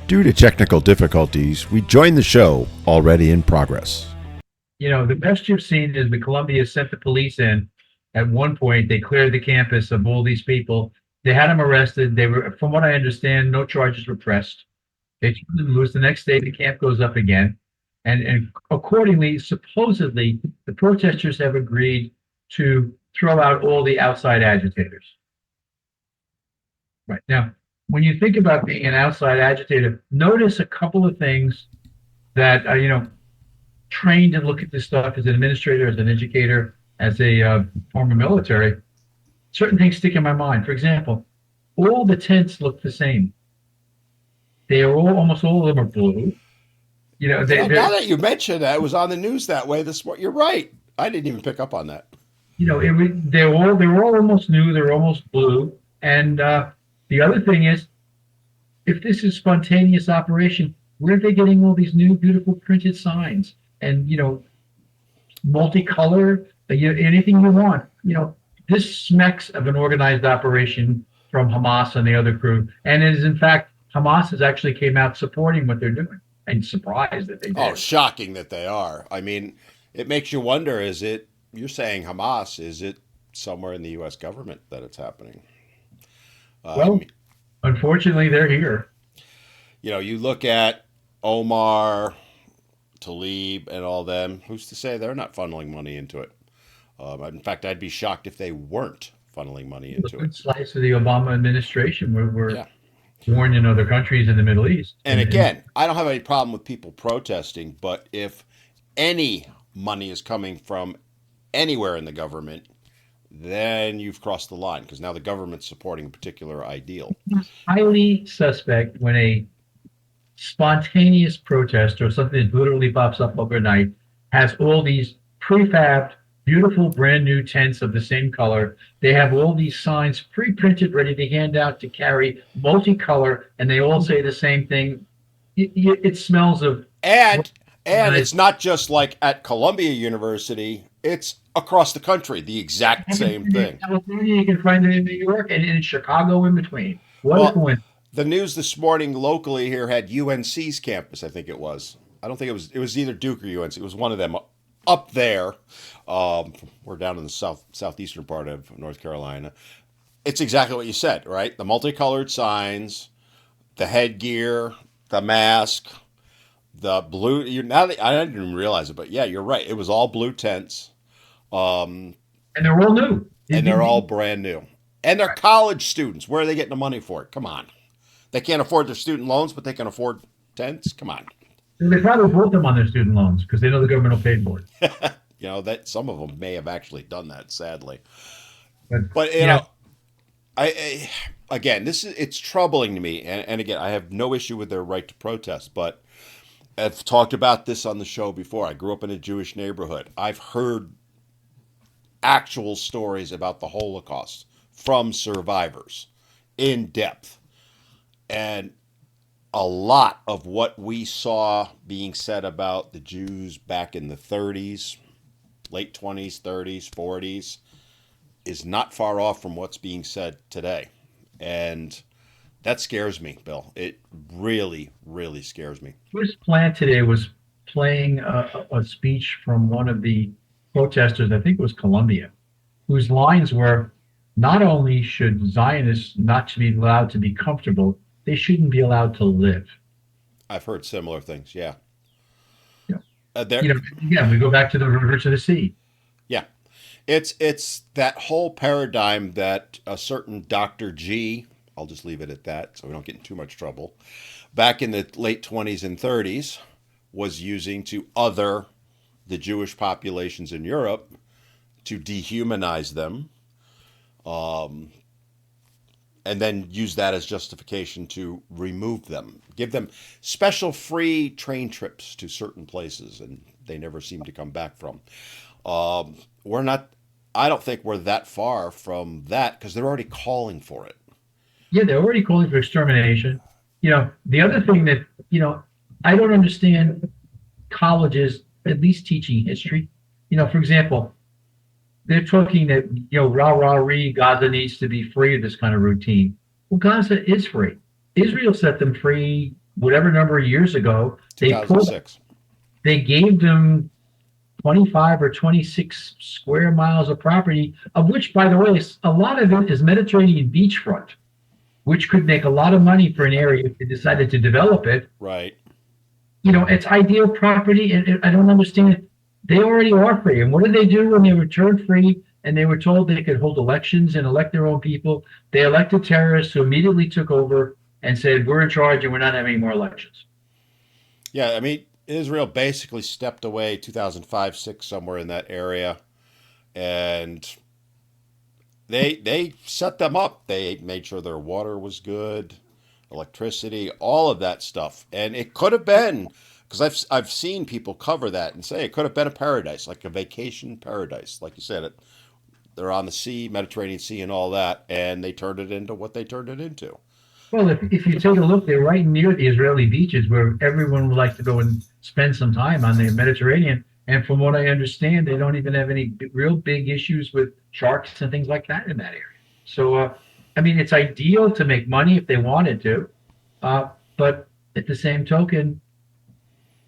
Due to technical difficulties, we join the show already in progress. You know, the best you've seen is the Columbia sent the police in. At one point, they cleared the campus of all these people. They had them arrested. They were, from what I understand, no charges were pressed. They turned them loose. The next day, the camp goes up again. And accordingly, supposedly, the protesters have agreed to throw out all the outside agitators. Right. Now, when you think about being an outside agitator, notice a couple of things that, trained and look at this stuff as an administrator, as an educator, as a former military, certain things stick in my mind. For example, all the tents look the same. They are almost all of them are blue. Now that you mentioned that, it was on the news that way. You're right. I didn't even pick up on that. They were all almost new. They're almost blue. And the other thing is, if this is spontaneous operation, where are they getting all these new, beautiful printed signs? And multicolor, anything you want. This smacks of an organized operation from Hamas and the other crew. And it is, in fact, Hamas has actually came out supporting what they're doing, and surprised that they did. Oh, shocking that they are. I mean, it makes you wonder, you're saying Hamas, is it somewhere in the U.S. government that it's happening? Unfortunately, they're here. You look at Omar, Tlaib, and all them. Who's to say they're not funneling money into it? In fact, I'd be shocked if they weren't funneling money into it. Slice of the Obama administration were born in other countries in the Middle East. And again, I don't have any problem with people protesting, but if any money is coming from anywhere in the government, then you've crossed the line, because now the government's supporting a particular ideal. It's highly suspect when a spontaneous protest or something that literally pops up overnight has all these prefabbed, beautiful, brand new tents of the same color. They have all these signs pre-printed, ready to hand out to carry, multicolor, and they all say the same thing. It smells of... And it's not just like at Columbia University, it's across the country, the exact same thing. California, you can find it in New York and in Chicago in between. What a coincidence. The news this morning locally here had UNC's campus, I think it was. I don't think it was either Duke or UNC. It was one of them up there. We're down in the southeastern part of North Carolina. It's exactly what you said, right? The multicolored signs, the headgear, the mask, the blue. I didn't even realize it, but yeah, you're right. It was all blue tents. And they're all new. And they're all brand new. And they're college students. Where are they getting the money for it? Come on. They can't afford their student loans, but they can afford tents? Come on. They probably bought them on their student loans because they know the government will pay for it. That some of them may have actually done that, sadly. But I again, it's troubling to me. And again, I have no issue with their right to protest, but I've talked about this on the show before. I grew up in a Jewish neighborhood. I've heard actual stories about the Holocaust from survivors in depth. And a lot of what we saw being said about the Jews back in the 30s, late 20s, 30s, 40s, is not far off from what's being said today. And that scares me, Bill. It really, really scares me. First Plant today was playing a speech from one of the protesters, I think it was Columbia, whose lines were, not only should Zionists not be allowed to be comfortable, they shouldn't be allowed to live. I've heard similar things, yeah. Again, we go back to the river to the sea. Yeah. It's that whole paradigm that a certain Dr. G, I'll just leave it at that so we don't get in too much trouble, back in the late 20s and 30s was using to other the Jewish populations in Europe to dehumanize them, and then use that as justification to remove them, give them special free train trips to certain places, and they never seem to come back from. I don't think we're that far from that, because they're already calling for it. Yeah, they're already calling for extermination. The other thing that, I don't understand colleges at least teaching history. For example, they're talking that, Gaza needs to be free of this kind of routine. Well, Gaza is free. Israel set them free whatever number of years ago,2006. they gave them 25 or 26 square miles of property, of which, by the way, a lot of it is Mediterranean beachfront, which could make a lot of money for an area if they decided to develop it. Right. It's ideal property, and I don't understand. They already are free, and what did they do when they were turned free and they were told they could hold elections and elect their own people? They elected terrorists who immediately took over and said, "We're in charge, and we're not having any more elections." Yeah, I mean, Israel basically stepped away 2005, 6, somewhere in that area, and they set them up. They made sure their water was good, electricity, all of that stuff. And it could have been, because I've seen people cover that and say it could have been a paradise, like a vacation paradise, like you said. They're on the sea, Mediterranean Sea, and all that, and they turned it into what they turned it into. Well, if you take a look, they're right near the Israeli beaches where everyone would like to go and spend some time on the Mediterranean. And from what I understand, they don't even have any real big issues with sharks and things like that in that area. So, I mean, it's ideal to make money if they wanted to. But at the same token,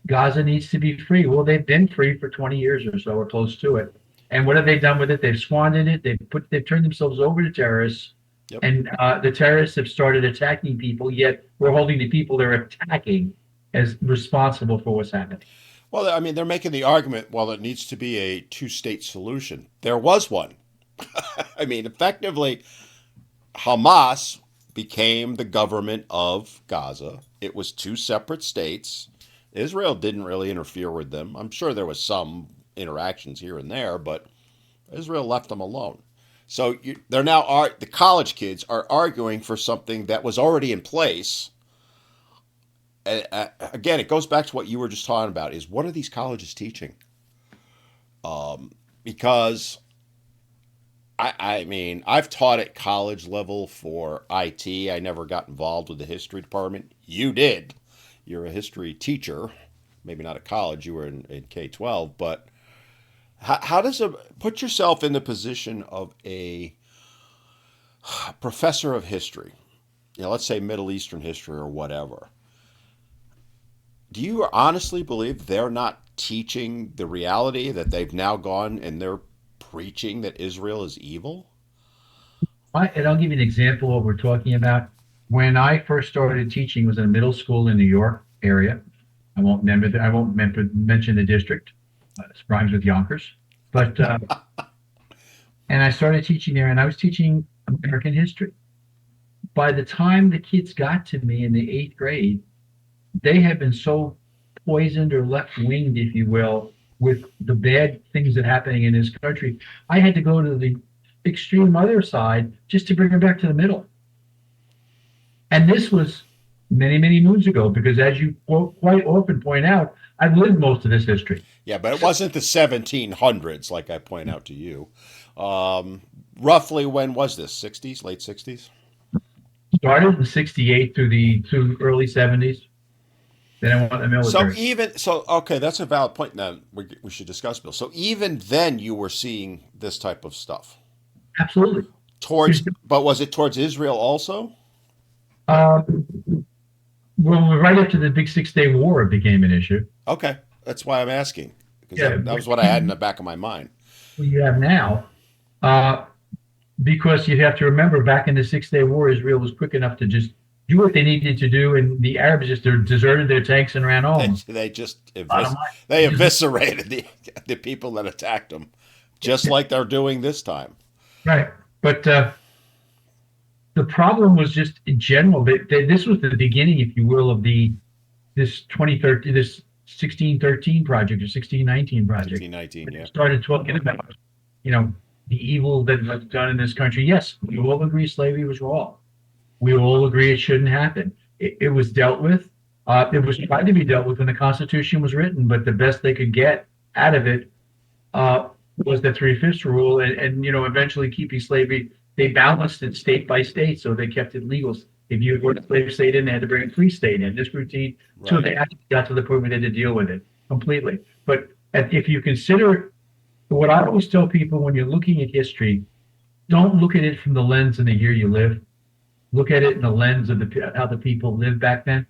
Gaza needs to be free. Well, they've been free for 20 years or so, or close to it. And what have they done with it? They've squandered it. They've turned themselves over to terrorists. Yep. And the terrorists have started attacking people, yet we're holding the people they're attacking as responsible for what's happening. Well, I mean, they're making the argument, well, it needs to be a two-state solution. There was one. I mean, effectively, Hamas became the government of Gaza. It was two separate states. Israel didn't really interfere with them. I'm sure there was some interactions here and there, but Israel left them alone. So they're now the college kids are arguing for something that was already in place. Again, it goes back to what you were just talking about: is what are these colleges teaching? Because I mean, I've taught at college level for IT. I never got involved with the history department. You did. You're a history teacher, maybe not at college. You were in K-12, but how does put yourself in the position of a professor of history? Let's say Middle Eastern history or whatever. Do you honestly believe they're not teaching the reality that they've now gone and they're preaching that Israel is evil? And I'll give you an example of what we're talking about. When I first started teaching, was in a middle school in New York area. I won't mention the district. It rhymes with Yonkers. But and I started teaching there, and I was teaching American history. By the time the kids got to me in the 8th grade, they had been so poisoned or left-winged, if you will, with the bad things that are happening in this country. I had to go to the extreme other side just to bring them back to the middle. And this was many, many moons ago, because as you quite often point out, I've lived most of this history. Yeah, but it wasn't the 1700s, like I point out to you. Roughly when was this? 60s, late 60s? Started in 68 through early 70s. Then I went in the military. Okay, that's a valid point. Now we should discuss, Bill. So even then, you were seeing this type of stuff. Absolutely. But was it towards Israel also? Well, right after the big 6-day war, it became an issue. Okay, that's why I'm asking, because that was what I had in the back of my mind. What you have now, because you have to remember, back in the 6-day war, Israel was quick enough to just do what they needed to do, and the Arabs just deserted their tanks and ran home. They eviscerated the people that attacked them, just like they're doing this time. Right, but the problem was just in general. This was the beginning, if you will, of this 1613 project or 1619 project. 1619, yeah. Started talking about, the evil that was done in this country. Yes, we all agree slavery was wrong. We all agree it shouldn't happen. It was dealt with. It was tried to be dealt with when the Constitution was written, but the best they could get out of it was the 3/5 rule, and eventually keeping slavery. They balanced it state by state, so they kept it legal. If you were a slave state in, they had to bring a free state in. This routine, right. So they actually got to the point where they had to deal with it completely. But if you consider what I always tell people when you're looking at history, don't look at it from the lens of the year you live. Look at it in the lens of how the people lived back then.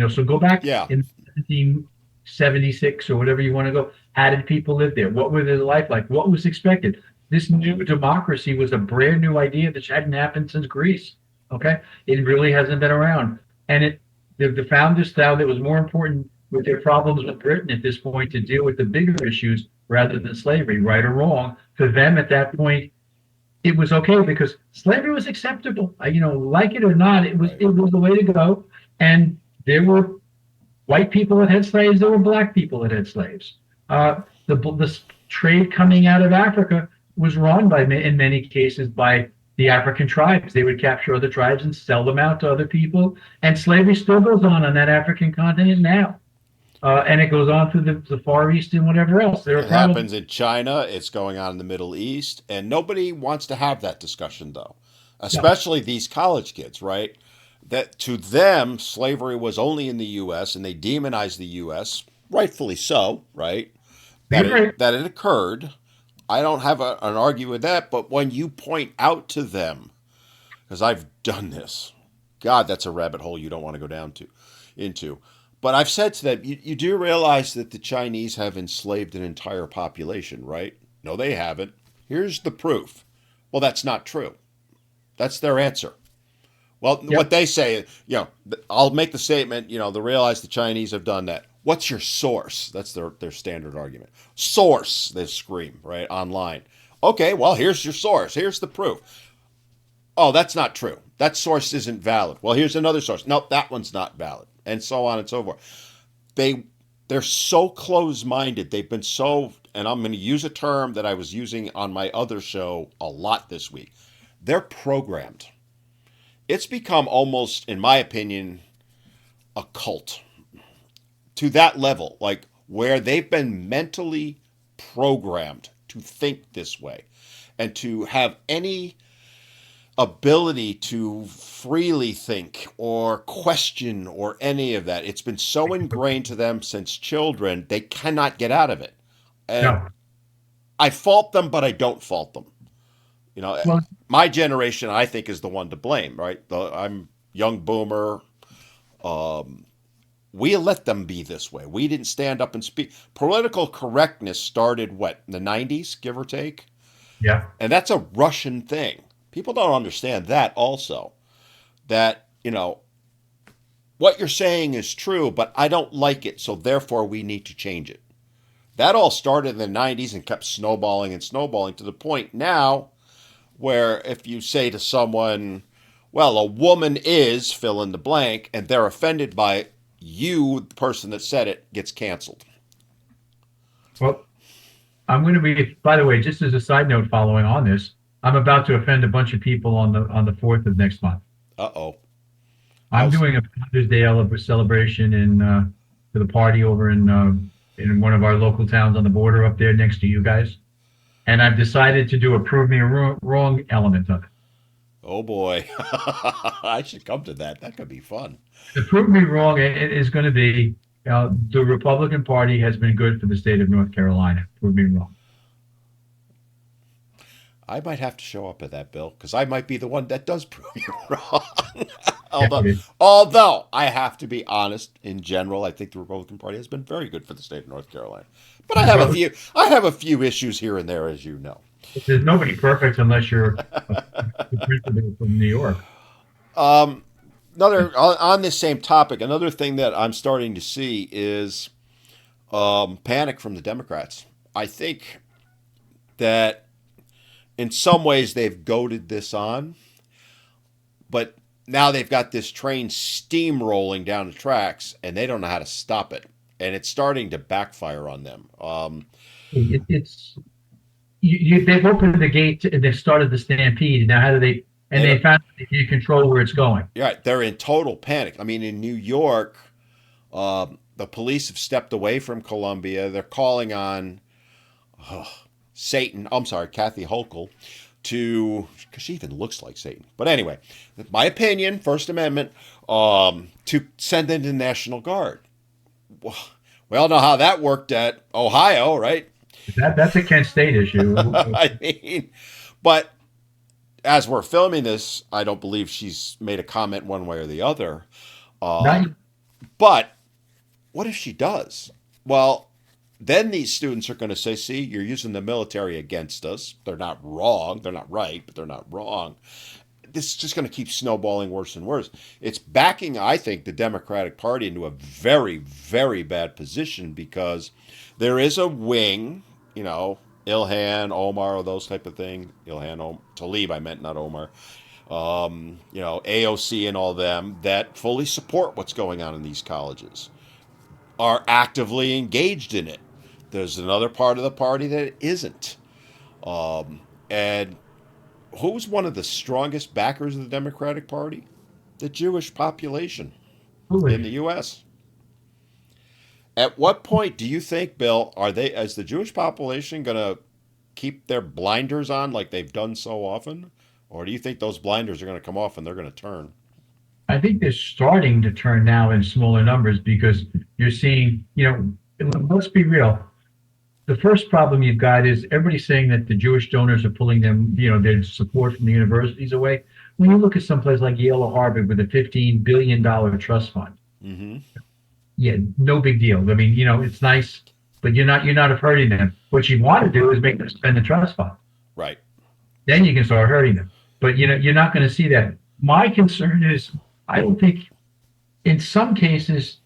So go back Yeah. in 1776 or whatever you want to go. How did people live there? What was their life like? What was expected? This new democracy was a brand new idea that hadn't happened since Greece. Okay, it really hasn't been around, and the founders found it was more important with their problems with Britain at this point to deal with the bigger issues rather than slavery, right or wrong. For them at that point, it was okay because slavery was acceptable. Like it or not, Right. it was the way to go. And there were white people that had slaves. There were black people that had slaves. The trade coming out of Africa was run in many cases by the African tribes. They would capture other tribes and sell them out to other people. And slavery still goes on that African continent now. And it goes on through the Far East and whatever else. There are It probably happens in China. It's going on in the Middle East, and nobody wants to have that discussion, though. no, Especially these college kids, right? That to them, slavery was only in the U.S. and they demonized the U.S. Rightfully so, right? That you're right. it occurred. I don't have an argument with that, but when you point out to them, because I've done this, God, that's a rabbit hole you don't want to go down to into. But I've said to them, you do realize that the Chinese have enslaved an entire population, right? No, they haven't. Here's the proof. Well, that's not true. That's their answer. Well, what Yep. they say, I'll make the statement, they realize the Chinese have done that. What's your source? That's their standard argument. Source, they scream, right, online. Okay, well, here's your source. Here's the proof. Oh, that's not true. That source isn't valid. Well, here's another source. Nope, that one's not valid. And so on and so forth. They they're so close-minded. They've been so, and I'm going to use a term that I was using on my other show a lot this week. They're programmed. It's become almost, in my opinion, a cult to that level, like where they've been mentally programmed to think this way and to have any ability to freely think or question or any of that. It's been so ingrained to them since children, they cannot get out of it. And No. I fault them, but I don't fault them. You know, Well, my generation, I think, is the one to blame, right? I'm young boomer. We let them be this way. We didn't stand up and speak. Political correctness started, what, in the 90s, give or take? yeah. And that's a Russian thing. People don't understand that also. That, what you're saying is true, but I don't like it, so therefore we need to change it. That all started in the 90s and kept snowballing and snowballing to the point now where if you say to someone, well, a woman is fill in the blank, and they're offended by it, you, the person that said it, gets canceled. Well, I'm going to be, by the way, just as a side note following on this, I'm about to offend a bunch of people on the 4th of next month. Uh oh. I'm How's doing a Founders Day celebration for the party over in one of our local towns on the border up there next to you guys. And I've decided to do a prove me wrong element of it. oh boy. I should come to that. That could be fun. The prove me wrong it is going to be the Republican Party has been good for the state of North Carolina. Prove me wrong. I might have to show up at that, Bill, because I might be the one that does prove you wrong. Yeah, although, it is. although I have to be honest, in general, I think the Republican Party has been very good for the state of North Carolina. But Well, I have a few issues here and there, as you know. there's nobody perfect unless you're the principal from New York. Um, another on this same topic, another thing that I'm starting to see is panic from the Democrats. I think that in some ways they've goaded this on, but now they've got this train steamrolling down the tracks, and they don't know how to stop it, and it's starting to backfire on them. It's they've opened the gate and they've started the stampede. Now, how do they? And They they don't, found they can't control where it's going. yeah, they're in total panic. I mean, in New York, the police have stepped away from Columbia. They're calling on Satan. I'm sorry, Kathy Hochul, because she even looks like Satan. But anyway, my opinion, First Amendment, to send in the National Guard. Well, we all know how that worked at Ohio, right? That's a Kent State issue. I mean, but as we're filming this, I don't believe she's made a comment one way or the other. Not, But what if she does? Well, then these students are going to say, see, you're using the military against us. They're not wrong. They're not right, but they're not wrong. This is just going to keep snowballing worse and worse. It's backing, I think, the Democratic Party into a very, very bad position because there is a wing, Ilhan, Omar, those type of thing. Talib, I meant, not Omar. AOC and all them that fully support what's going on in these colleges, are actively engaged in it. There's another part of the party that isn't. And who's one of the strongest backers of the Democratic Party? The Jewish population in the Foolish. U.S. At what point do you think, Bill, is the Jewish population going to keep their blinders on like they've done so often? Or do you think those blinders are going to come off and they're going to turn? I think they're starting to turn now in smaller numbers because you're seeing, let's be real. The first problem you've got is everybody's saying that the Jewish donors are pulling them, their support from the universities away. When you look at someplace like Yale or Harvard with a $15 billion trust fund, Mm-hmm. yeah, no big deal. I mean, it's nice, but you're not hurting them. What you want to do is make them spend the trust fund. Right. Then you can start hurting them. But you're not going to see that. My concern is I don't think in some cases,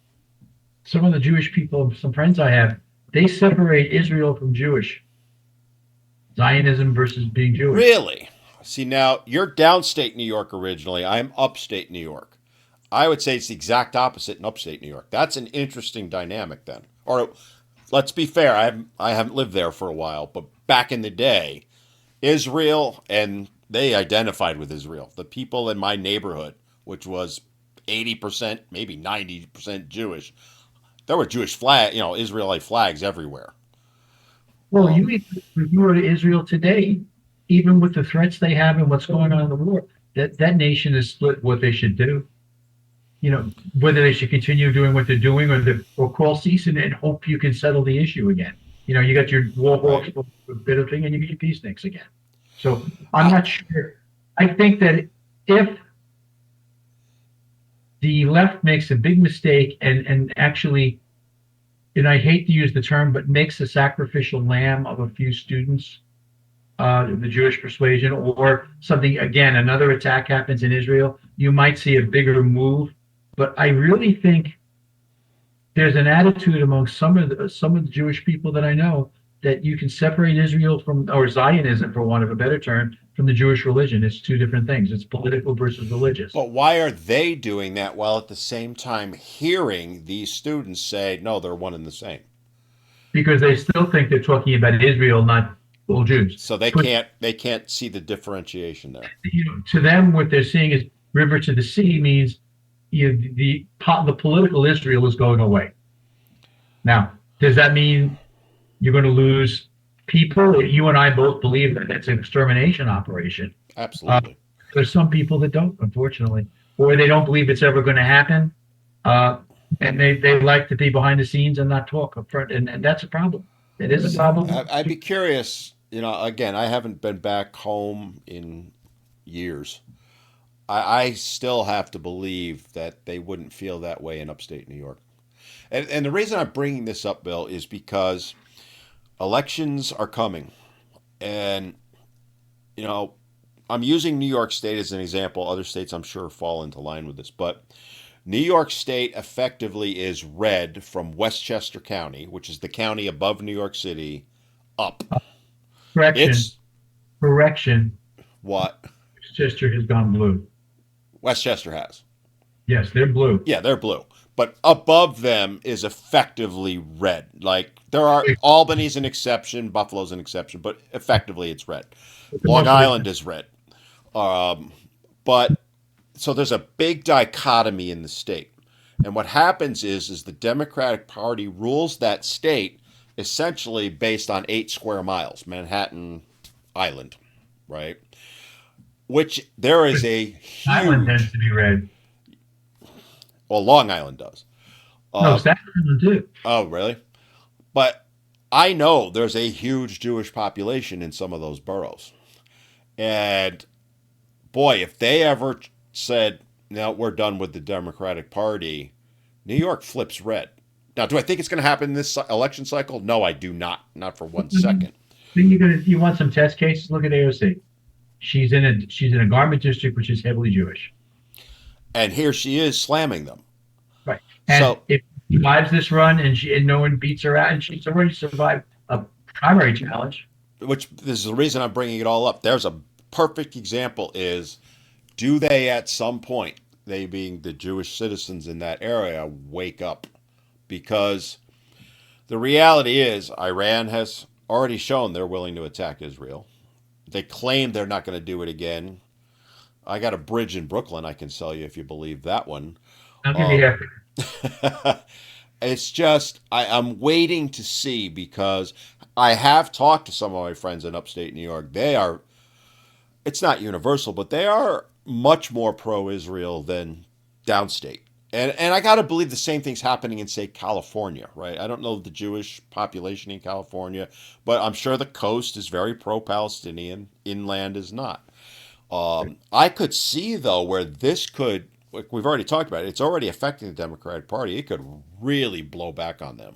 some of the Jewish people, some friends I have, they separate Israel from Jewish. Zionism versus being Jewish. Really? See, now you're downstate New York originally. I'm upstate New York. I would say it's the exact opposite in upstate New York. That's an interesting dynamic then. Or let's be fair, I haven't lived there for a while, but back in the day, Israel, and they identified with Israel. The people in my neighborhood, which was 80%, maybe 90% Jewish, there were Jewish Israelite flags everywhere. Well, if you go to Israel today, even with the threats they have and what's going on in the war, that nation is split what they should do. Whether they should continue doing what they're doing or call ceasing and hope you can settle the issue again. You got your war hawks Right. a bit of thing and you get your peaceniks again. So I'm I, not sure. I think that if the left makes a big mistake and actually, and I hate to use the term, but makes a sacrificial lamb of a few students, the Jewish persuasion, or something, again, another attack happens in Israel, you might see a bigger move. But I really think there's an attitude among some of the Jewish people that I know that you can separate Israel from, or Zionism, for want of a better term, from the Jewish religion. It's two different things. It's political versus religious. but why are they doing that while at the same time hearing these students say, no, they're one and the same? Because they still think they're talking about Israel, not all Jews. So they But can't see the differentiation there. to them, what they're seeing is river to the sea means the political Israel is going away. Now, does that mean you're going to lose people? You and I both believe that it's an extermination operation. Uh, Absolutely. there's some people that don't, unfortunately, or they don't believe it's ever going to happen, uh, and they like to be behind the scenes and not talk up front, and that's a problem. It is a problem. I'd be curious. Again, I haven't been back home in years. I still have to believe that they wouldn't feel that way in upstate New York. And the reason I'm bringing this up, Bill, is because elections are coming. And, you know, I'm using New York State as an example. Other states, I'm sure, fall into line with this. But New York State effectively is red from Westchester County, which is the county above New York City, up. Correction, It's correction. what Sister has gone blue. Westchester has. Yes, they're blue. Yeah, they're blue. But above them is effectively red. Like there are Albany's an exception, Buffalo's an exception, but effectively it's red. Long Most of Island is red. Um, but so there's a big dichotomy in the state. And what happens is the Democratic Party rules that state essentially based on 8 square miles, Manhattan Island, right? Which there is a Island tends huge, to be red. well, Long Island does. No, Uh, Staten Island too. oh, really? But I know there's a huge Jewish population in some of those boroughs. And boy, if they ever said, no, we're done with the Democratic Party, New York flips red. Now, do I think it's going to happen in this election cycle? No, I do not. Not for one second. Then you want some test cases? Look at AOC. She's in a garment district which is heavily Jewish. And here she is slamming them. Right. And So, if she survives this run and no one beats her out, and she's already survived a primary challenge. which this is the reason I'm bringing it all up. There's a perfect example is, do they at some point, they being the Jewish citizens in that area, wake up? Because the reality is Iran has already shown they're willing to attack Israel. They claim they're not going to do it again. I got a bridge in Brooklyn I can sell you if you believe that one. I'll give you Um, that. it's just I'm waiting to see because I have talked to some of my friends in upstate New York. They are, it's not universal, but they are much more pro-Israel than downstate. And I got to believe the same thing's happening in, say, California, right? I don't know the Jewish population in California, but I'm sure the coast is very pro-Palestinian. Inland is not. I could see, though, where this could, like we've already talked about, it's already affecting the Democratic Party. It could really blow back on them.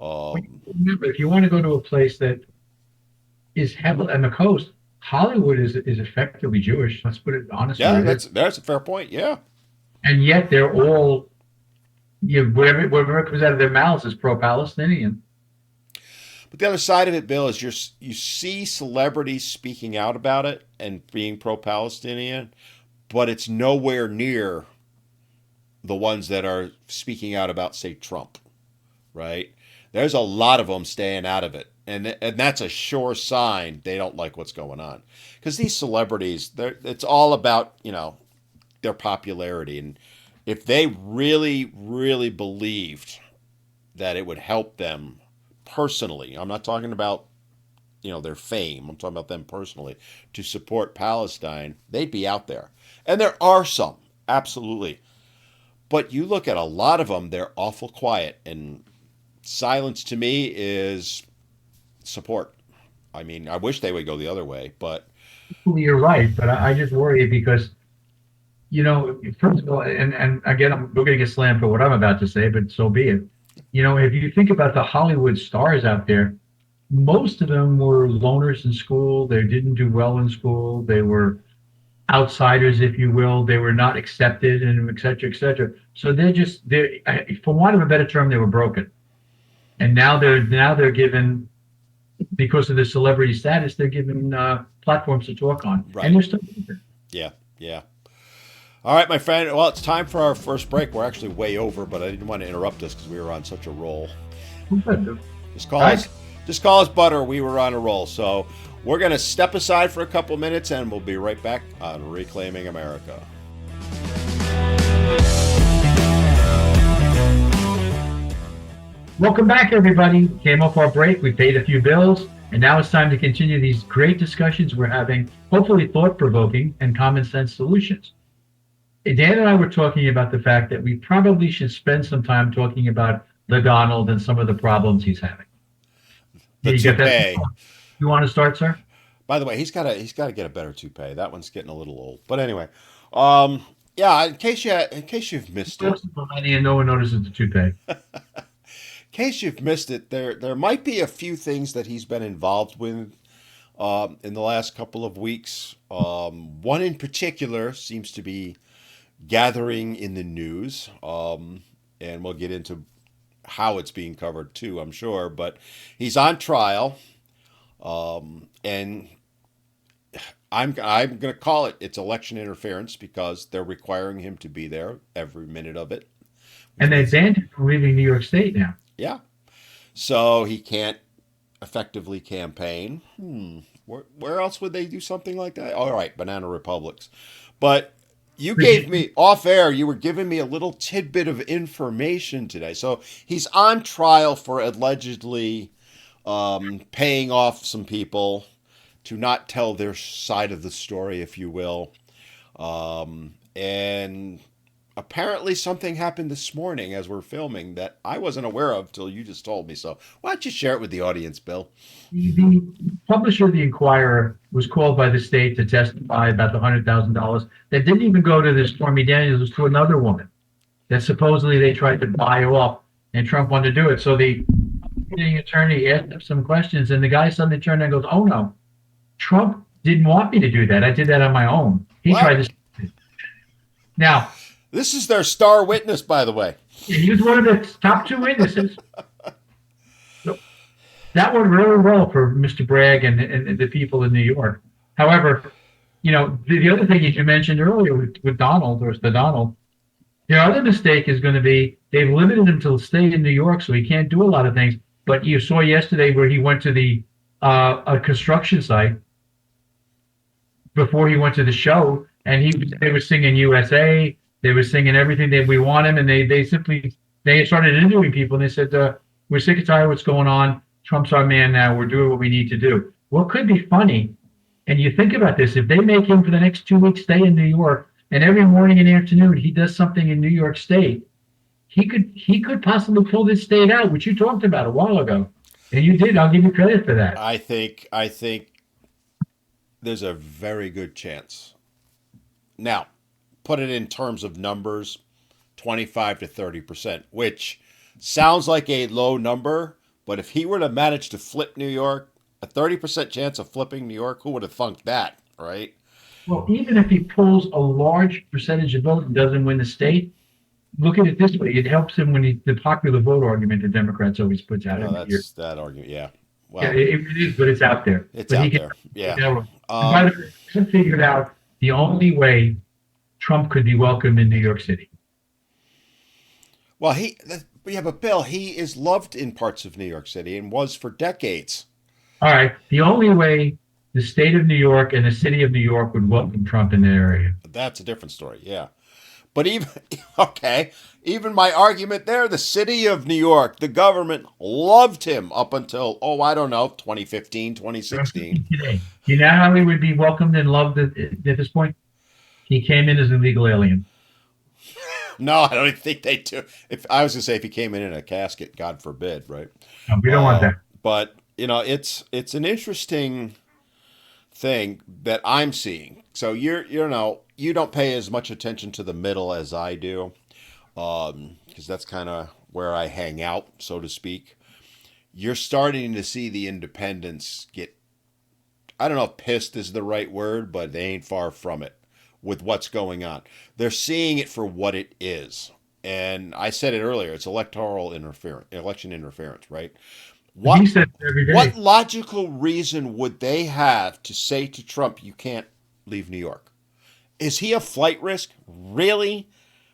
Remember, if you want to go to a place that is heavily on the coast, Hollywood is effectively Jewish. Let's put it honestly. Yeah, that's a fair point. Yeah. And yet they're all, whatever comes out of their mouths is pro-Palestinian. But the other side of it, Bill, is you see celebrities speaking out about it and being pro-Palestinian, but it's nowhere near the ones that are speaking out about, say, Trump, right? There's a lot of them staying out of it, and that's a sure sign they don't like what's going on. Because these celebrities, it's all about their popularity, and if they really, really believed that it would help them personally, I'm not talking about their fame, I'm talking about them personally, to support Palestine, they'd be out there. And there are some, absolutely. But you look at a lot of them, they're awful quiet, and silence to me is support. I mean, I wish they would go the other way, but You're right, but I just worry because, first of all, and again, we're going to get slammed for what I'm about to say, but so be it. If you think about the Hollywood stars out there, most of them were loners in school. They didn't do well in school. They were outsiders, if you will. They were not accepted, and et cetera, et cetera. So for want of a better term, they were broken. And now they're given, because of their celebrity status, they're given platforms to talk on, right. And they're still there. Yeah. All right, my friend. Well, it's time for our first break. We're actually way over, but I didn't want to interrupt us because we were on such a roll. Just call us butter. We were on a roll. So we're going to step aside for a couple minutes, and we'll be right back on Reclaiming America. Welcome back, everybody. Came off our break. We paid a few bills, and now it's time to continue these great discussions we're having, hopefully thought-provoking and common-sense solutions. Dan and I were talking about the fact that we probably should spend some time talking about the Donald and some of the problems he's having. The toupee. You want to start, sir? By the way, he's got to get a better toupee. That one's getting a little old. But anyway, yeah. In case you've missed it, and no one notices the toupee. In case you've missed it, there might be a few things that he's been involved with in the last couple of weeks. One in particular seems to be gathering in the news, and we'll get into how it's being covered too, I'm sure. But he's on trial, and I'm going to call it's election interference because they're requiring him to be there every minute of it. And they banned him from leaving New York State now. Yeah. So he can't effectively campaign. Where else would they do something like that? All right, Banana Republics. But you gave me, off air, you were giving me a little tidbit of information today. So he's on trial for allegedly paying off some people to not tell their side of the story, if you will. And apparently something happened this morning as we're filming that I wasn't aware of till you just told me. So why don't you share it with the audience, Bill? The publisher of the Inquirer was called by the state to testify about the $100,000 that didn't even go to this Stormy Daniels, it was to another woman. that supposedly they tried to buy off, and Trump wanted to do it. So the attorney asked him some questions, and the guy suddenly turned and goes, "Oh no, Trump didn't want me to do that. I did that on my own. He tried What? to." Now, This is their star witness, by the way. he was one of the top two witnesses. So that went really well for Mr. Bragg and the people in New York. However, the other thing you mentioned earlier with Donald, or the Donald, their other mistake is going to be they've limited him to stay in New York, so he can't do a lot of things. But you saw yesterday where he went to the a construction site before he went to the show, and they were singing USA, they were singing everything that we want him, and they started interviewing people, and they said, "We're sick and tired of what's going on. Trump's our man now. We're doing what we need to do." What could be funny, and you think about this, if they make him for the next 2 weeks stay in New York, and every morning and afternoon he does something in New York State, he could possibly pull this state out, which you talked about a while ago, and you did. I'll give you credit for that. I think there's a very good chance. Now, put it in terms of numbers, 25 to 30%, which sounds like a low number, but if he were to manage to flip New York, a 30% chance of flipping New York, who would have thunk that, right? Well, even if he pulls a large percentage of votes and doesn't win the state, look at it this way: it helps him when the popular vote argument the Democrats always puts out Well, every year. that's that argument. Yeah. Yeah, Well, it is, but it's out there. it's But he out can. there. Yeah. And by the way, he figured out the only way Trump could be welcome in New York City. Well, yeah, but Bill, he is loved in parts of New York City and was for decades. All right, the only way the state of New York and the city of New York would welcome Trump in that area. That's a different story. Yeah. But even, okay, even my argument there, the city of New York, the government loved him up until, oh, I don't know, 2015, 2016. Today, you know how he would be welcomed and loved at this point? He came in as an illegal alien. No, I don't even think they do. If I was to say if he came in a casket, God forbid, right? No, we don't want that. But it's an interesting thing that I'm seeing. So you don't pay as much attention to the middle as I do, because that's kind of where I hang out, so to speak. You're starting to see the independents get, I don't know if pissed is the right word, but they ain't far from it with what's going on. They're seeing it for what it is. And I said it earlier, it's electoral interference, election interference, right? He said every day. What logical reason would they have to say to Trump, you can't leave New York? Is he a flight risk? Really?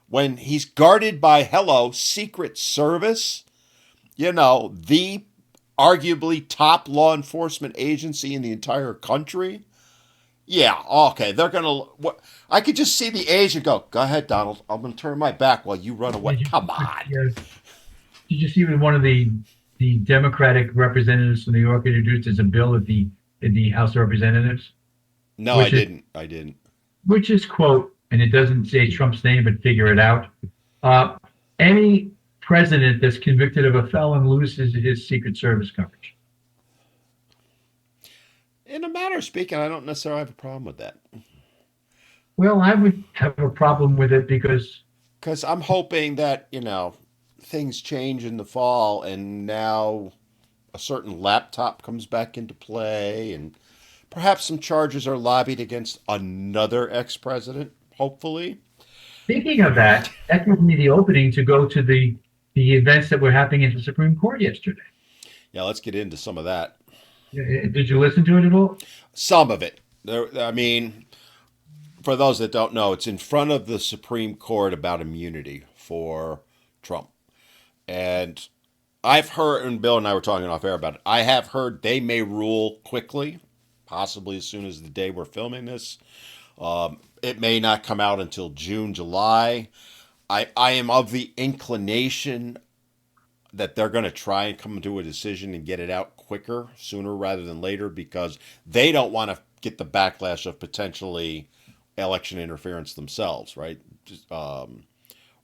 When he's guarded by, hello, Secret Service? The arguably top law enforcement agency in the entire country? Yeah, okay, they're going to... I could just see the agent go ahead, Donald, I'm going to turn my back while you run away. Come on. Did you see when one of the Democratic representatives from New York introduced as a bill at the House of Representatives? No, I didn't. Which is, quote, and it doesn't say Trump's name, but figure it out. Any president that's convicted of a felon loses his Secret Service coverage. In a matter of speaking, I don't necessarily have a problem with that. Well, I would have a problem with it because I'm hoping that, things change in the fall and now a certain laptop comes back into play and perhaps some charges are lobbied against another ex-president, hopefully. Speaking of that gives me the opening to go to the events that were happening in the Supreme Court yesterday. Yeah, let's get into some of that. Did you listen to it at all? Some of it. I mean, for those that don't know, it's in front of the Supreme Court about immunity for Trump. And I've heard, and Bill and I were talking off air about it, I have heard they may rule quickly, possibly as soon as the day we're filming this. It may not come out until June, July. I am of the inclination that they're going to try and come to a decision and get it out quicker, sooner rather than later, because they don't want to get the backlash of potentially election interference themselves, right?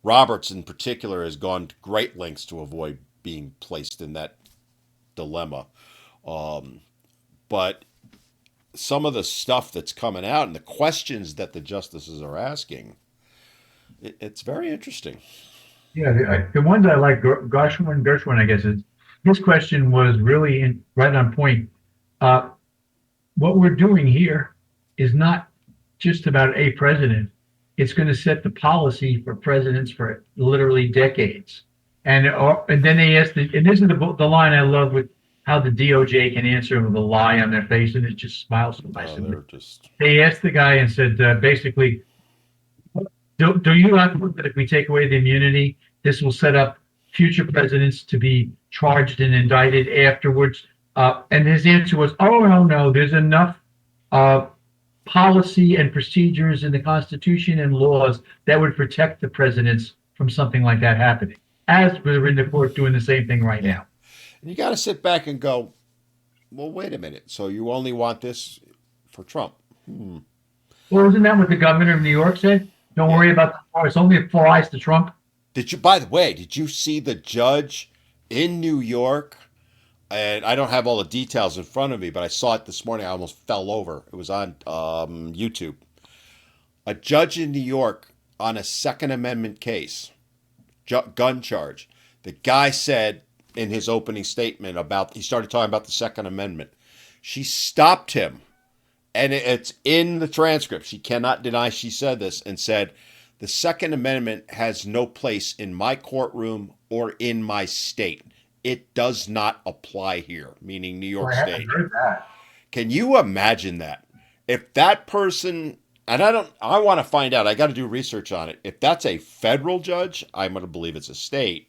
Roberts in particular has gone to great lengths to avoid being placed in that dilemma. But some of the stuff that's coming out and the questions that the justices are asking, it's very interesting. Yeah, the one that I like, Gershwin, I guess is his question was really right on point. Uh, what we're doing here is not just about a president. It's going to set the policy for presidents for literally decades. And then they asked, and this is the line I love with how the DOJ can answer with a lie on their face, and it just smiles so nice. No, they're just They asked the guy and said, basically, do you not think that if we take away the immunity, this will set up future presidents to be charged and indicted afterwards? And his answer was, oh, no, there's enough uh, policy and procedures in the Constitution and laws that would protect the presidents from something like that happening. As we're in the court doing the same thing right yeah. now. And you got to sit back and go, well, wait a minute. So you only want this for Trump? Hmm. Well, isn't that what the governor of New York said? Don't Yeah. worry about the car. It's only applies to Trump. Did you? By the way, did you see the judge in New York? And I don't have all the details in front of me, but I saw it this morning. I almost fell over. It was on YouTube. A judge in New York on a Second Amendment case, gun charge. The guy said in his opening statement about he started talking about the Second Amendment. She stopped him, and it's in the transcript. She cannot deny she said this and said, "The Second Amendment has no place in my courtroom or in my state. It does not apply here," meaning New Oh, York I haven't State. heard that. Can you imagine that? If that person, and I want to find out, I got to do research on it. If that's a federal judge, I'm going to believe it's a state.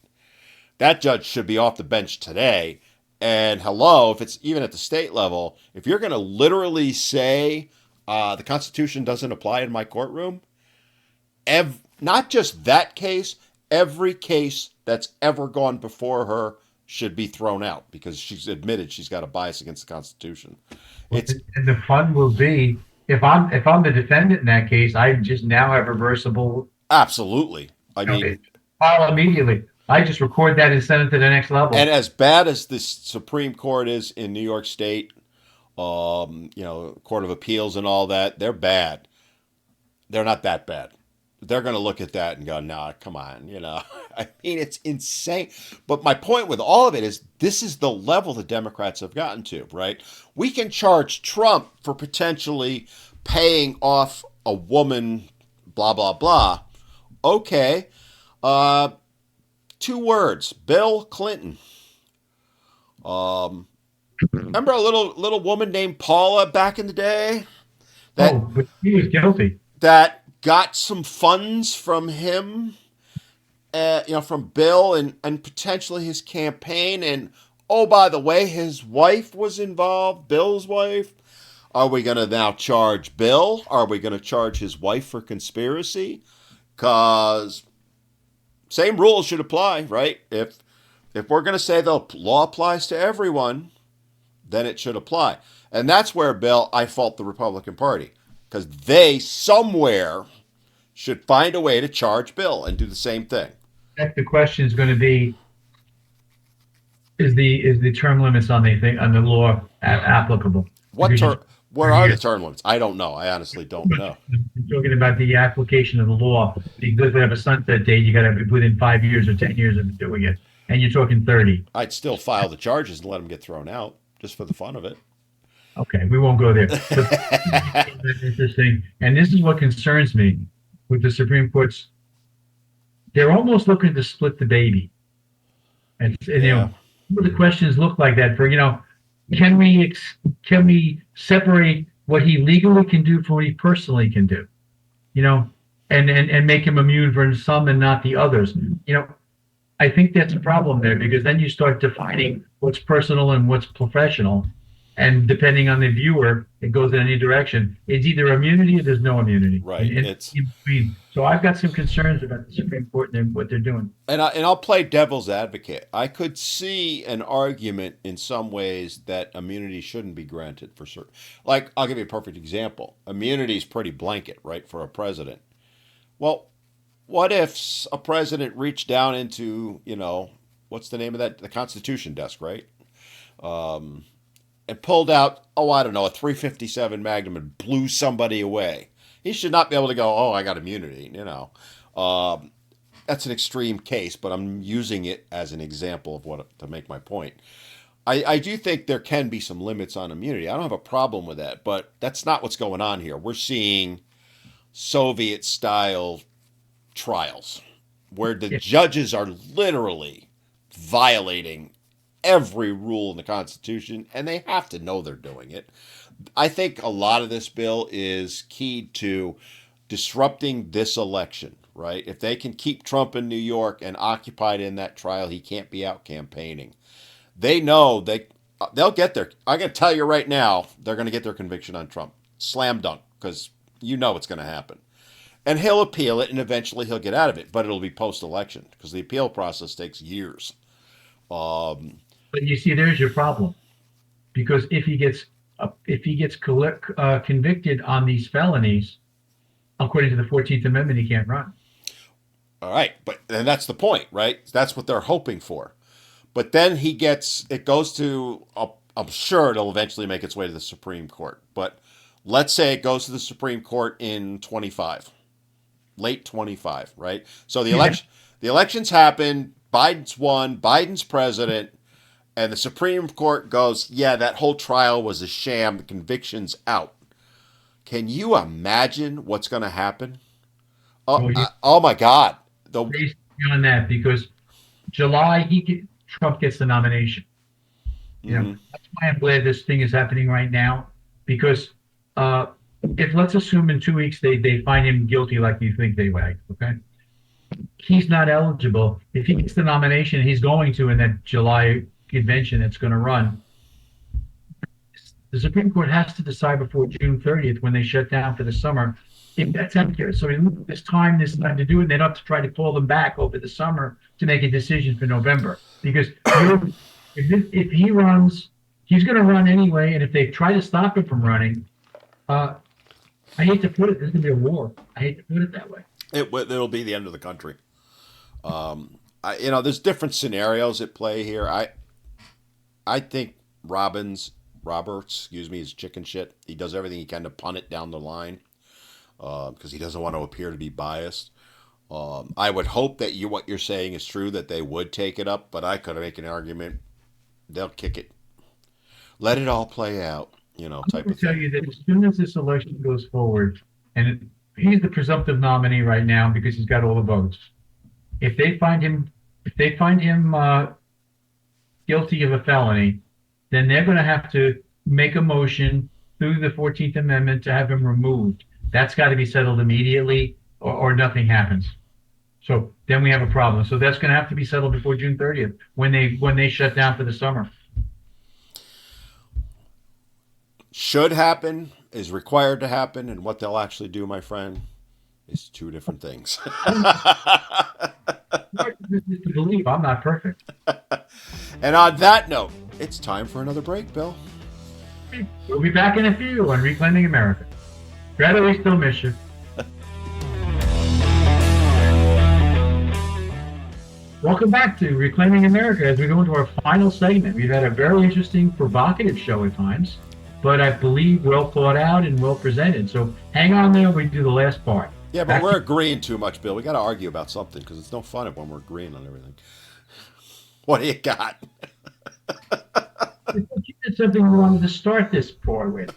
That judge should be off the bench today. And hello, if it's even at the state level, if you're going to literally say the Constitution doesn't apply in my courtroom, not just that case, every case that's ever gone before her should be thrown out because she's admitted she's got a bias against the Constitution. It's And the fun will be if I'm the defendant in that case, I just now have reversible. absolutely. I mean, File immediately. I just record that and send it to the next and level. as bad as the Supreme Court is in New York State, Court of Appeals and all that, they're bad. They're not that bad. They're going to look at that and go, "Nah, come on." I mean, it's insane. But my point with all of it is this is the level the Democrats have gotten to, right? We can charge Trump for potentially paying off a woman, blah, blah, blah. Okay. Uh, Two words: Bill Clinton. Um, Remember a little woman named Paula back in the day Oh, that but he was guilty. that got some funds from him, from Bill and potentially his campaign. And oh, by the way, his wife was involved, Bill's wife. Are we going to now charge Bill? Are we going to charge his wife for conspiracy? Because same rules should apply, right? If we're going to say the law applies to everyone, then it should apply. And that's where, Bill, I fault the Republican Party because they somewhere should find a way to charge Bill and do the same thing. The question is going to be: is the term limits on the thing on the law applicable? What Because ter- what are the term limits? I don't know. I honestly don't know. you're talking about the application of the law. Because we have a sunset date, you got to be within 5 years or 10 years of doing it, and you're talking 30. I'd still file the charges and let them get thrown out just for the fun of it. Okay, we won't go there. But that's interesting, and this is what concerns me with the Supreme Court's. They're almost looking to split the baby, and Yeah. the questions look like that. Can we separate what he legally can do from what he personally can do? You know, and make him immune for some and not the others. I think that's a problem there because then you start defining what's personal and what's professional. And depending on the viewer, it goes in any direction. It's either immunity or there's no immunity. Right. And It's in between. So I've got some concerns about the Supreme Court and what they're doing. I'll play devil's advocate. I could see an argument in some ways that immunity shouldn't be granted for certain. Like I'll give you a perfect example. Immunity is pretty blanket, right, for a president. Well, what if a president reached down into, what's the name of that? The Constitution desk, right? Um, and pulled out, oh, I don't know, a 357 Magnum and blew somebody away. He should not be able to go, oh, I got immunity. Um, that's an extreme case, but I'm using it as an example of what to make my point. I do think there can be some limits on immunity. I don't have a problem with that, but that's not what's going on here. We're seeing Soviet style trials where the Yeah. judges are literally violating every rule in the Constitution, and they have to know they're doing it. I think a lot of this bill is keyed to disrupting this election, right? If they can keep Trump in New York and occupied in that trial, he can't be out campaigning. They know they'll get there. I can tell you right now, they're going to get their conviction on Trump. Slam dunk, because you know it's going to happen. And he'll appeal it, and eventually he'll get out of it. But it'll be post-election, because the appeal process takes years. But you see, there's your problem, because if he gets convicted on these felonies, according to the 14th Amendment, he can't run. All right, and that's the point, right? That's what they're hoping for. But then it goes to, I'm sure it'll eventually make its way to the Supreme Court. But let's say it goes to the Supreme Court in 25, late 25, right? So the elections happen, Biden's won, Biden's president, and the Supreme Court goes, yeah, that whole trial was a sham, the conviction's out. Can you imagine what's going to happen? Oh my God. Based on that, because July, Trump gets the nomination. That's why I'm glad this thing is happening right now, because if, let's assume in 2 weeks they find him guilty like you think they would, okay? He's not eligible. If he gets the nomination, he's going to in that July convention that's going to run. The Supreme Court has to decide before June 30th, when they shut down for the summer, if that's accurate. So this time to do it. They don't have to try to call them back over the summer to make a decision for November. Because if he runs, he's going to run anyway. And if they try to stop him from running, I hate to put it, there's going to be a war. I hate to put it that way. It'll be the end of the country. There's different scenarios at play here. I think Roberts, is chicken shit. He does everything he can to punt it down the line because he doesn't want to appear to be biased. I would hope that what you're saying is true, that they would take it up, but I could make an argument they'll kick it. Let it all play out, type of thing. Tell you that as soon as this election goes forward, and he's the presumptive nominee right now because he's got all the votes. If they find him guilty of a felony, then they're going to have to make a motion through the 14th Amendment to have him removed. That's got to be settled immediately, or nothing happens. So then we have a problem. So that's going to have to be settled before June 30th when they shut down for the summer. Should happen, is required to happen, and what they'll actually do, my friend, is two different things. To believe I'm not perfect. And on that note, it's time for another break, Bill. We'll be back in a few on Reclaiming America. Greta, we still miss you. Welcome back to Reclaiming America as we go into our final segment. We've had a very interesting, provocative show at times, but I believe well thought out and well presented. So hang on there, we do the last part. Yeah, but we're agreeing too much, Bill. We got to argue about something because it's no fun when we're agreeing on everything. What do you got? You did something we wanted to start this part with.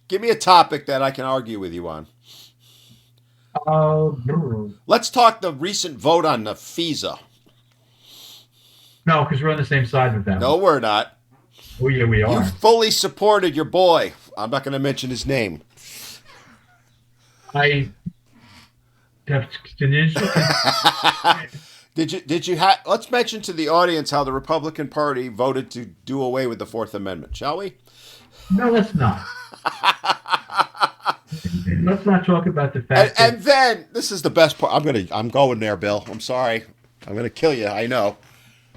Give me a topic that I can argue with you on. No, Let's talk the recent vote on the FISA. because we're on the same side with that. No, we're not. Oh, yeah, we are. You fully supported your boy. I'm not going to mention his name. I have Did you let's mention to the audience how the Republican Party voted to do away with the Fourth Amendment, shall we? No, let's not. Let's not talk about the fact. And then this is the best part. I'm going there, Bill. I'm sorry. I'm gonna kill you. I know.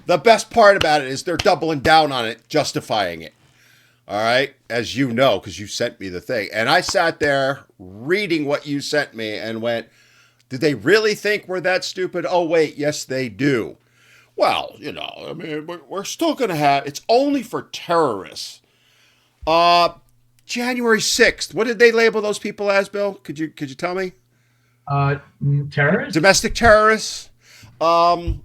The best part about it is they're doubling down on it, justifying it. All right, as you know, because you sent me the thing, and I sat there reading what you sent me and went, "Did they really think we're that stupid?" Oh wait, yes they do. Well, I mean, we're still gonna have. It's only for terrorists. January 6th. What did they label those people as, Bill? Could you tell me? Uh, Terrorists? Domestic terrorists. Um,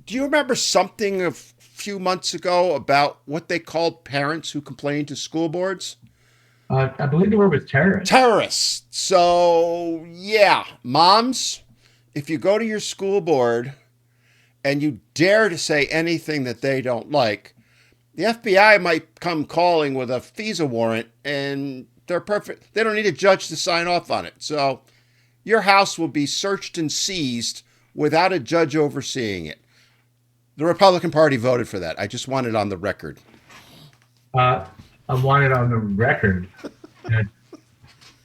do you remember something a few months ago about what they called parents who complained to school boards? I believe the word was terrorists. Terrorists. So, yeah, moms, if you go to your school board and you dare to say anything that they don't like, the FBI might come calling with a FISA warrant and they're perfect. They don't need a judge to sign off on it. So, your house will be searched and seized without a judge overseeing it. The Republican Party voted for that. I just want it on the record. Uh, I want it on the record that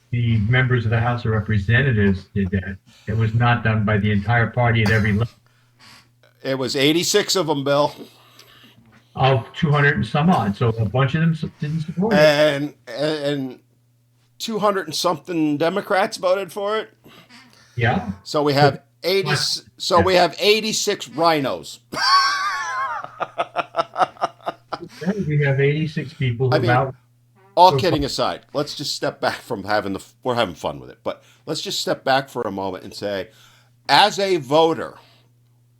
the members of the House of Representatives did that. It was not done by the entire party at every level It was 86 of them, Bill. of 200 and some odd. So a bunch of them didn't support it. And 200 and something Democrats voted for it. Yeah. So we have 80 so we have 86 rhinos. We have 86 people who out. All kidding aside, let's just step back from we're having fun with it, but let's just step back for a moment and say, as a voter,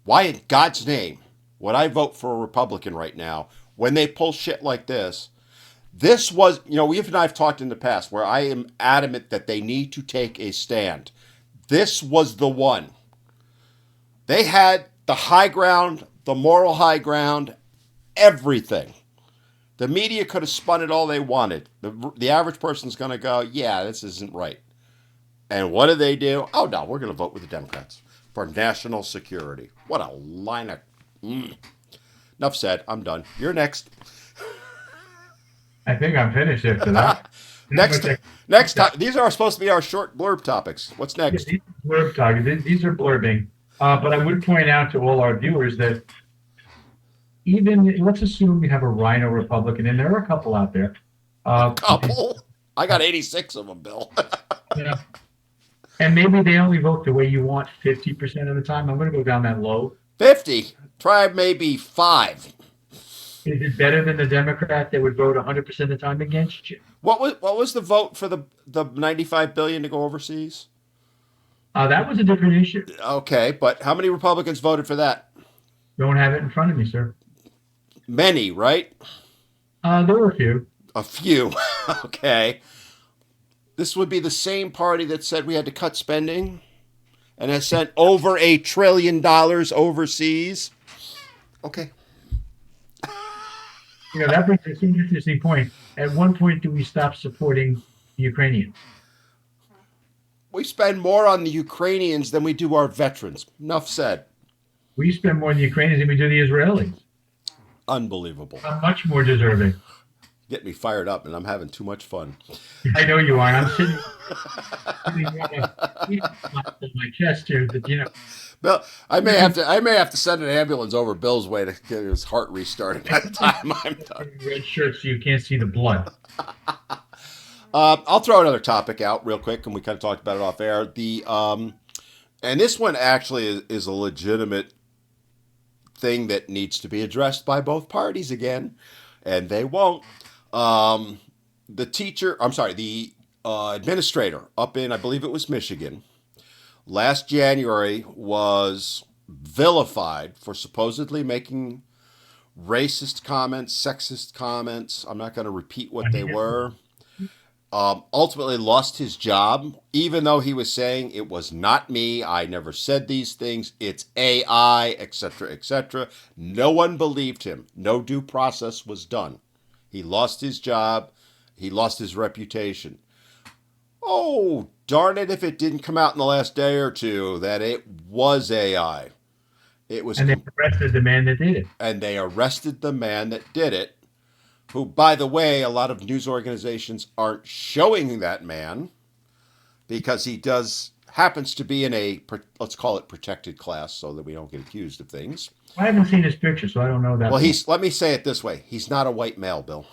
why in God's name would I vote for a Republican right now when they pull shit like this? This was, you and I have talked in the past where I am adamant that they need to take a stand. This was the one. They had the high ground, the moral high ground, everything. The media could have spun it all they wanted. The average person's going to go, yeah, this isn't right. And what do they do? Oh, no, we're going to vote with the Democrats for national security. What a line of... Enough said. I'm done. You're next. I think I'm finished after that. Next time. These are supposed to be our short blurb topics. What's next? These are blurb talking. These are blurbing. But I would point out to all our viewers that even let's assume we have a rhino Republican, and there are a couple out there. Couple? I got 86 of them, Bill. Yeah. And maybe they only vote the way you want 50% of the time. I'm going to go down that low. 50? Try maybe 5. Is it better than the Democrat that would vote 100% of the time against you? What was the vote for the $95 billion to go overseas? That was a different issue. Okay, but how many Republicans voted for that? Don't have it in front of me, sir. Many, right? There were a few. A few. Okay. This would be the same party that said we had to cut spending and has sent over $1 trillion overseas. Okay. That brings us to an interesting point. At one point, do we stop supporting the Ukrainians? We spend more on the Ukrainians than we do our veterans. Enough said. We spend more on the Ukrainians than we do the Israelis. Unbelievable. Much more deserving. Get me fired up, and I'm having too much fun. I know you are. I'm sitting on my chest here, but Bill, I may have to send an ambulance over Bill's way to get his heart restarted by the time I'm done. Red shirt so you can't see the blood. I'll throw another topic out real quick, and we kind of talked about it off air. And this one actually is a legitimate thing that needs to be addressed by both parties again, and they won't. The administrator up in, I believe it was Michigan, last January was vilified for supposedly making racist comments, sexist comments. I'm not going to repeat what they were. Ultimately lost his job, even though he was saying it was not me, I never said these things, it's AI, etc., etc. No one believed him. No due process was done. He lost his job. He lost his reputation. Oh, darn it if it didn't come out in the last day or two that it was AI. And they arrested the man that did it. And they arrested the man that did it, who, by the way, a lot of news organizations aren't showing that man because he happens to be in a, let's call it protected class so that we don't get accused of things. I haven't seen his picture, so I don't know that. Well, let me say it this way. He's not a white male, Bill.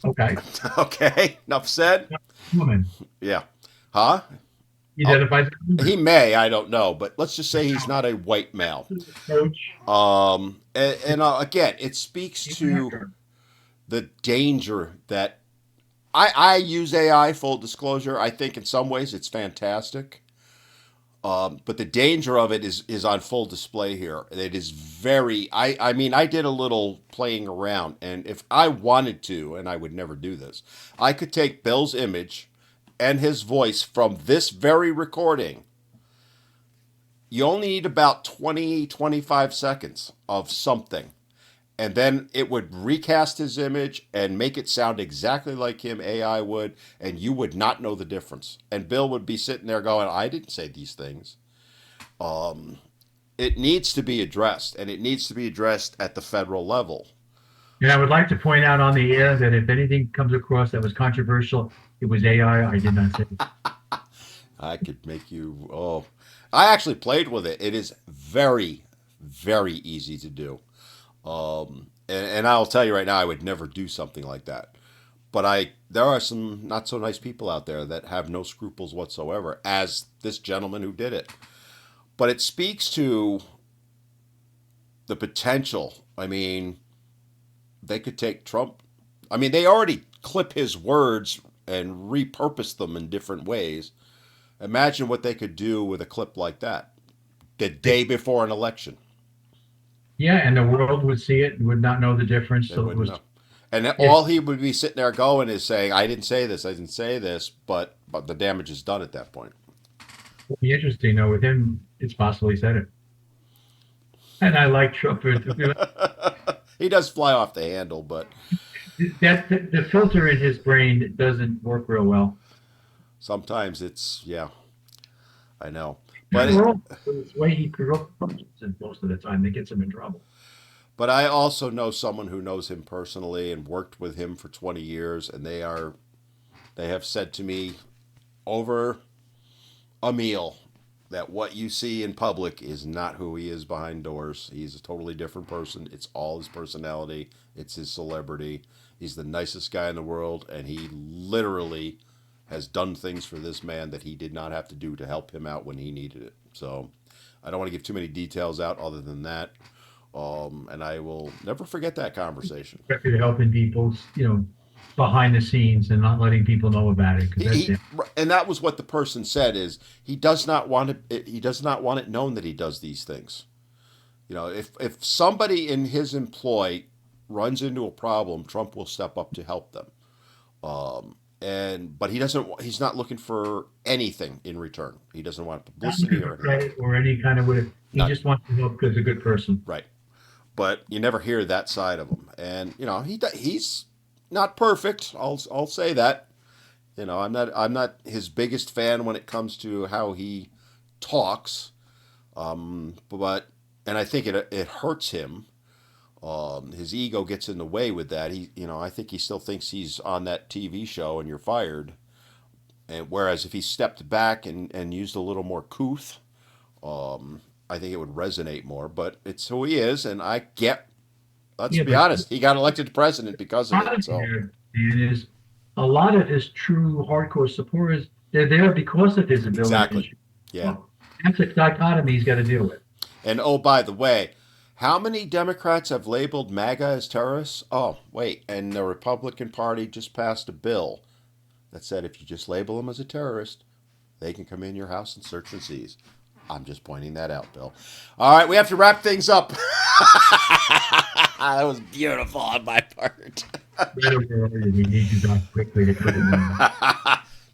Okay. Okay. Enough said. Woman. Yeah. Huh? He identifies. He may, I don't know, but let's just say he's not a white male. Coach. And again, it speaks to the danger that I use AI, full disclosure. I think in some ways it's fantastic. But the danger of it is on full display here. It is very. I mean, I did a little playing around, and if I wanted to, and I would never do this, I could take Bill's image and his voice from this very recording. You only need about 20-25 seconds of something, and then it would recast his image and make it sound exactly like him, AI would, and you would not know the difference. And Bill would be sitting there going, I didn't say these things. It needs to be addressed, and it needs to be addressed at the federal level. And I would like to point out on the air that if anything comes across that was controversial, it was AI. I did not say it. I could make you, oh. I actually played with it. It is very, very easy to do. And I'll tell you right now, I would never do something like that. But there are some not so nice people out there that have no scruples whatsoever, as this gentleman who did it. But it speaks to the potential. I mean, they could take Trump. I mean, they already clip his words and repurpose them in different ways. Imagine what they could do with a clip like that the day before an election. Yeah, and the world would see it and would not know the difference. They So it wouldn't was. know. And all he would be sitting there going is saying, I didn't say this, I didn't say this, but the damage is done at that point. It'll be interesting though. With him, it's possible he said it. And I like Trump. He does fly off the handle, but That the filter in his brain doesn't work real well. sometimes it's, yeah, I know. But But it's the way he functions, and most of the time that gets him in trouble. but I also know someone who knows him personally and worked with him for 20 years, and they have said to me over a meal that what you see in public is not who he is behind doors. He's a totally different person. It's all his personality. It's his celebrity. He's the nicest guy in the world, and he literally has done things for this man that he did not have to do to help him out when he needed it. So I don't want to give too many details out other than that. And I will never forget that conversation. Record helping people, behind the scenes and not letting people know about it. And that was what the person said is he does not want it. He does not want it known that he does these things. If somebody in his employ runs into a problem, Trump will step up to help them. But he's not looking for anything in return. He doesn't want publicity or credit or any kind of way. He just wants to help because he's a good person. Right. But you never hear that side of him. And he's not perfect. I'll say that. I'm not his biggest fan when it comes to how he talks. But I think it hurts him. His ego gets in the way with that. I think he still thinks he's on that TV show and you're fired. And whereas if he stepped back and used a little more couth, I think it would resonate more. But it's who he is, and let's be honest, he got elected president because of it. So is a lot of his true hardcore supporters, they're there because of his ability. Exactly. Yeah. Well, that's a dichotomy he's got to deal with. And oh, by the way, how many Democrats have labeled MAGA as terrorists? Oh, wait, and the Republican Party just passed a bill that said if you just label them as a terrorist, they can come in your house and search and seize. I'm just pointing that out, Bill. All right, we have to wrap things up. That was beautiful on my part. We need you back quickly to put it in.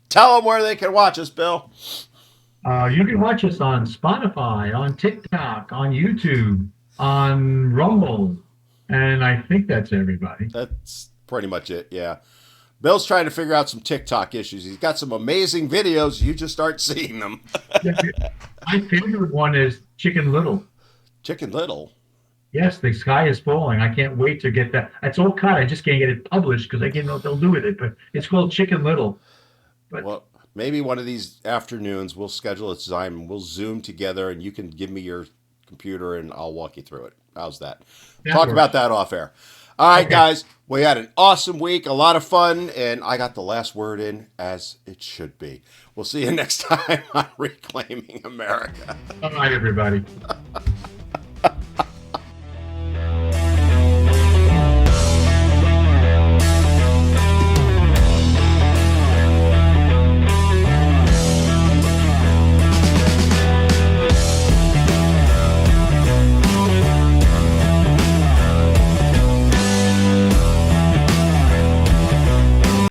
Tell them where they can watch us, Bill. You can watch us on Spotify, on TikTok, on YouTube, on Rumble, and I think that's everybody. That's pretty much it, yeah. Bill's trying to figure out some TikTok issues. He's got some amazing videos. You just aren't seeing them. My favorite one is Chicken Little. Chicken Little? Yes, the sky is falling. I can't wait to get that. It's all cut. I just can't get it published because I can't know what they'll do with it. But it's called Chicken Little. Well, maybe one of these afternoons we'll schedule a time and we'll Zoom together and you can give me your computer and I'll walk you through it. How's that? Talk about that off air. All right, guys. We had an awesome week, a lot of fun, and I got the last word in as it should be. We'll see you next time on Reclaiming America. All right, everybody.